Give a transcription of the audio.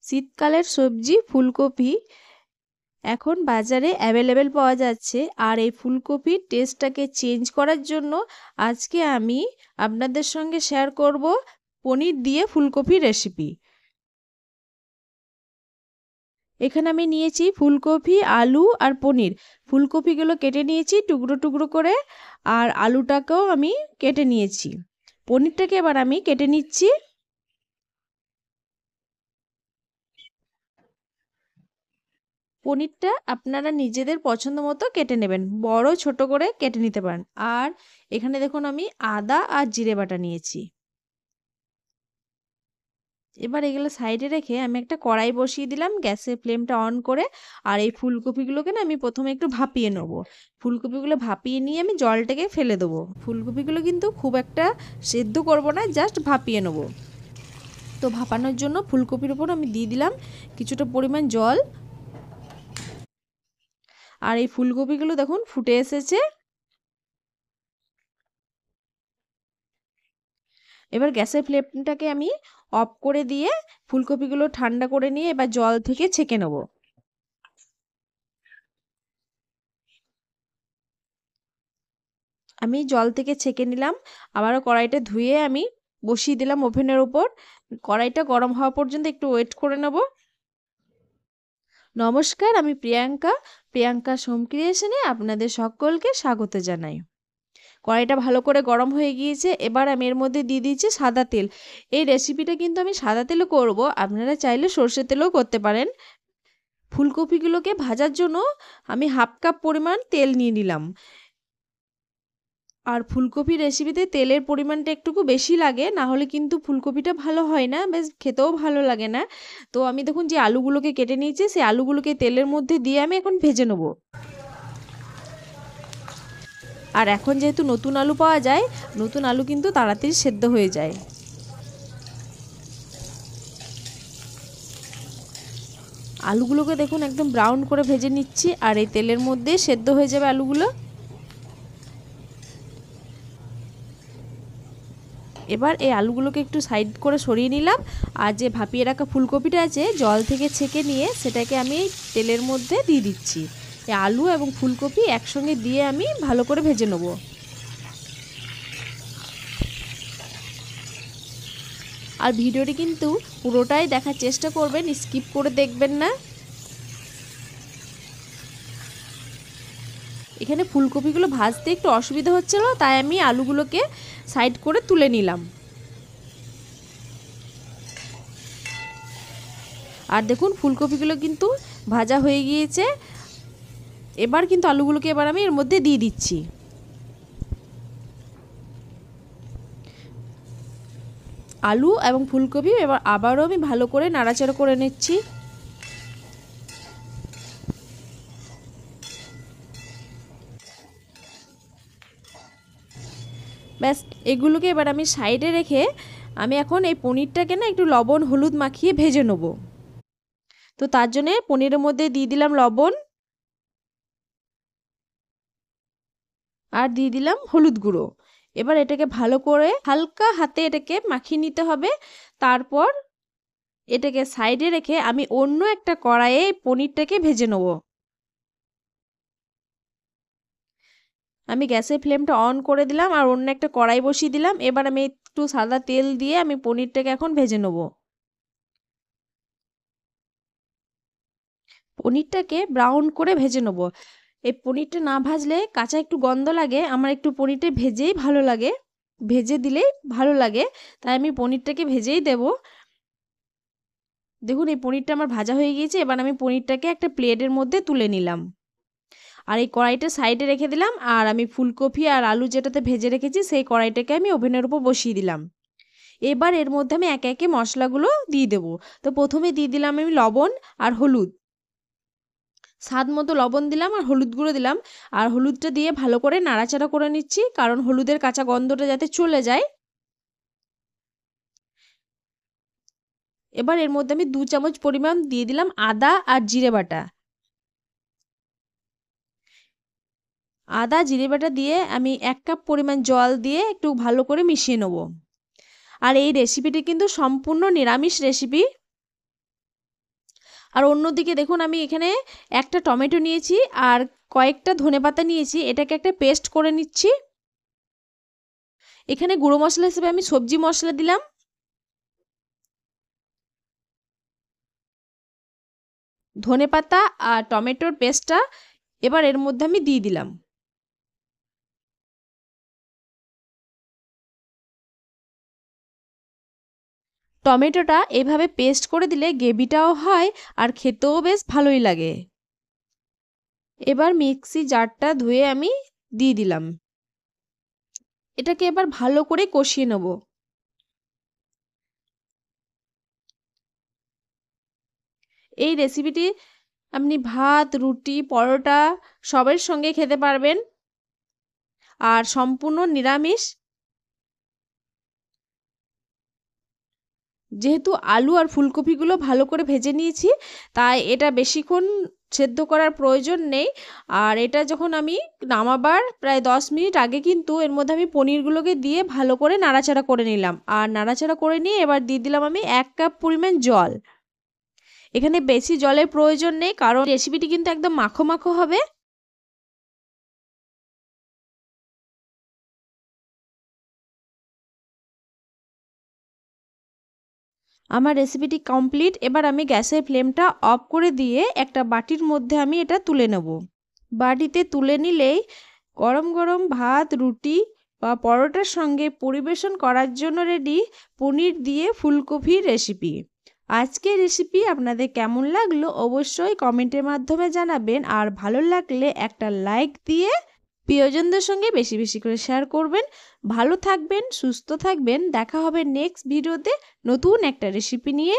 শীতকালের সবজি ফুলকপি এখন বাজারে অ্যাভেলেবেল পাওয়া যাচ্ছে। আর এই ফুলকপির টেস্টটাকে চেঞ্জ করার জন্য আজকে আমি আপনাদের সঙ্গে শেয়ার করব পনির দিয়ে ফুলকপির রেসিপি। এখানে আমি নিয়েছি ফুলকপি, আলু আর পনির। ফুলকপিগুলো কেটে নিয়েছি টুকরো টুকরো করে, আর আলুটাকেও আমি কেটে নিয়েছি। পনিরটাকে এবার আমি কেটে নিচ্ছি। পনিরটা আপনারা নিজেদের পছন্দ মতো কেটে নেবেন, বড় ছোট করে কেটে নিতে পারেন। আর এখানে দেখুন আমি আদা আর জিরে বাটা নিয়েছি। এবার এগুলো সাইডে রেখে আমি একটা কড়াই বসিয়ে দিলাম, গ্যাসের ফ্লেমটা অন করে। আর এই ফুলকপিগুলোকে না আমি প্রথমে একটু ভাপিয়ে নেব। ফুলকপিগুলো ভাপিয়ে নিয়ে আমি জলটাকে ফেলে দেবো। ফুলকপিগুলো কিন্তু খুব একটা সেদ্ধ করব না, জাস্ট ভাপিয়ে নেব। তো ভাপানোর জন্য ফুলকপির ওপর আমি দিয়ে দিলাম কিছুটা পরিমাণ জল। আর এই ফুলকপিগুলো দেখুন ফুটে এসেছে। এবার গ্যাসের ফ্লেমটাকে আমি অফ করে দিয়ে ফুলকপিগুলো ঠান্ডা করে নিয়ে এবার জল থেকে ছেঁকে নেব। আমি জল থেকে ছেঁকে নিলাম। আবারও কড়াইটা ধুয়ে আমি বসিয়ে দিলাম ওভেনের উপর। কড়াইটা গরম হওয়া পর্যন্ত একটু ওয়েট করে নেব। নমস্কার, আমি প্রিয়াঙ্কা হোম ক্রিয়েশনে আপনাদের সকলকে স্বাগত জানাই। কড়াইটা ভালো করে গরম হয়ে গিয়েছে। এবার আমি এর মধ্যে দিয়ে দিয়েছি সাদা তেল। এই রেসিপিটা কিন্তু আমি সাদা তেলে করব, আপনারা চাইলে সর্ষের তেলেও করতে পারেন। ফুলকপিগুলোকে ভাজার জন্য আমি হাফ কাপ পরিমাণ তেল নিয়ে নিলাম। আর ফুলকপি রেসিপিতে তেলের পরিমাণটা একটুকু বেশি লাগে, না হলে কিন্তু ফুলকপিটা ভালো হয় না, বেশ খেতেও ভালো লাগে না। তো আমি দেখুন যে আলুগুলোকে কেটে নিয়েছি, সেই আলুগুলোকে তেলের মধ্যে দিয়ে আমি এখন ভেজে নেব। আর এখন যেহেতু নতুন আলু পাওয়া যায়, নতুন আলু কিন্তু তাড়াতাড়ি সেদ্ধ হয়ে যায়। আলুগুলোকে দেখুন একদম ব্রাউন করে ভেজে নিচ্ছি, আর এই তেলের মধ্যে সেদ্ধ হয়ে যাবে আলুগুলো। এবার এই আলুগুলোকে একটু সাইড করে সরিয়ে নিলাম। আর যে ভাপিয়ে রাখা ফুলকপিটা আছে জল থেকে ছেঁকে নিয়ে সেটাকে আমি তেলের মধ্যে দিয়ে দিচ্ছি। এই আলু এবং ফুলকপি একসঙ্গে দিয়ে আমি ভালো করে ভেজে নেব। আর ভিডিওটি কিন্তু পুরোটাই দেখার চেষ্টা করবেন, স্কিপ করে দেখবেন না। এখানে ফুলকপিগুলো ভাজতে একটু অসুবিধা হচ্ছিল, তাই আমি আলুগুলোকে সাইড করে তুলে নিলাম। আর দেখুন ফুলকপিগুলো কিন্তু ভাজা হয়ে গিয়েছে। এবার কিন্তু আলুগুলোকে এবার আমি এর মধ্যে দিয়ে দিচ্ছি। আলু এবং ফুলকপি এবার আবারও আমি ভালো করে নাড়াচাড়া করে নিচ্ছি। ব্যাস, এগুলোকে এবার আমি সাইডে রেখে আমি এখন এই পনিরটাকে না একটু লবণ হলুদ মাখিয়ে ভেজে নেব। তো তার জন্যে পনিরের মধ্যে দিয়ে দিলাম লবণ, আর দিয়ে দিলাম হলুদ গুঁড়ো। এবার এটাকে ভালো করে হালকা হাতে এটাকে মাখিয়ে নিতে হবে। তারপর এটাকে সাইডে রেখে আমি অন্য একটা কড়াইয়ে পনিরটাকে ভেজে নেব। আমি গ্যাসের ফ্লেমটা অন করে দিলাম আর অন্য একটা কড়াই বসিয়ে দিলাম। এবার আমি একটু সাদা তেল দিয়ে আমি পনিরটাকে এখন ভেজে নেব। পনিরটাকে ব্রাউন করে ভেজে নেব। এই পনিরটা না ভাজলে কাঁচা একটু গন্ধ লাগে, আমার একটু পনিরটা ভেজেই ভালো লাগে, ভেজে দিলেই ভালো লাগে, তাই আমি পনিরটাকে ভেজেই দেব। দেখুন এই পনিরটা আমার ভাজা হয়ে গিয়েছে। এবার আমি পনিরটাকে একটা প্লেটের মধ্যে তুলে নিলাম। আর এই কড়াইটা সাইডে রেখে দিলাম। আর আমি ফুলকপি আর আলু যেটাতে ভেজে রেখেছি সেই কড়াইটাকে আমি ওভেনের উপর বসিয়ে দিলাম। এবার এর মধ্যে আমি একে একে মশলাগুলো দিয়ে দেবো। তো প্রথমে দিয়ে দিলাম আমি লবণ আর হলুদ। স্বাদ মতো লবণ দিলাম আর হলুদ গুঁড়ো দিলাম। আর হলুদটা দিয়ে ভালো করে নাড়াচাড়া করে নিচ্ছি, কারণ হলুদের কাঁচা গন্ধটা যাতে চলে যায়। এবার এর মধ্যে আমি 2 চামচ পরিমাণ দিয়ে দিলাম আদা আর জিরে বাটা। আদা জিরে বাটা দিয়ে আমি 1 কাপ পরিমাণ জল দিয়ে একটু ভালো করে মিশিয়ে নেব। আর এই রেসিপিটি কিন্তু সম্পূর্ণ নিরামিষ রেসিপি। আর অন্যদিকে দেখুন আমি এখানে একটা টমেটো নিয়েছি আর কয়েকটা ধনেপাতা নিয়েছি, এটাকে একটা পেস্ট করে নিচ্ছি। এখানে গুঁড়ো মশলা হিসেবে আমি সবজি মশলা দিলাম, ধনেপাতা আর টমেটোর পেস্টটা এবার এর মধ্যে আমি দিয়ে দিলাম। টমেটোটা এভাবে পেস্ট করে দিলে গ্রেভিটাও হয় আর খেতেও বেশ ভালোই লাগে। এবার মিক্সি জারটা ধুয়ে আমি দিয়ে দিলাম। এটাকে এবার ভালো করে কষিয়ে নেব। এই রেসিপিটি আপনি ভাত, রুটি, পরোটা সবের সঙ্গে খেতে পারবেন আর সম্পূর্ণ নিরামিষ। যেহেতু আলু আর ফুলকপিগুলো ভালো করে ভেজে নিয়েছি, তাই এটা বেশিক্ষণ সেদ্ধ করার প্রয়োজন নেই। আর এটা যখন আমি নামাবার প্রায় 10 মিনিট আগে কিন্তু এর মধ্যে আমি পনিরগুলোকে দিয়ে ভালো করে নাড়াচাড়া করে নিলাম। আর নাড়াচাড়া করে নিয়ে এবার দিয়ে দিলাম আমি 1 কাপ পরিমাণ জল। এখানে বেশি জলের প্রয়োজন নেই, কারণ রেসিপিটি কিন্তু একদম মাখো মাখো হবে। আমার রেসিপিটি কমপ্লিট। এবার আমি গ্যাসের ফ্লেমটা অফ করে দিয়ে একটা বাটির মধ্যে আমি এটা তুলে নেব। বাটিতে তুলে নিলেই গরম গরম ভাত, রুটি বা পরোটার সঙ্গে পরিবেশন করার জন্য রেডি পনির দিয়ে ফুলকপির রেসিপি। আজকের রেসিপি আপনাদের কেমন লাগলো অবশ্যই কমেন্টের মাধ্যমে জানাবেন, আর ভালো লাগলে একটা লাইক দিয়ে প্রিয়জনদের সঙ্গে বেশি বেশি করে শেয়ার করবেন। ভালো থাকবেন, সুস্থ থাকবেন। দেখা হবে নেক্সট ভিডিওতে নতুন একটা রেসিপি নিয়ে।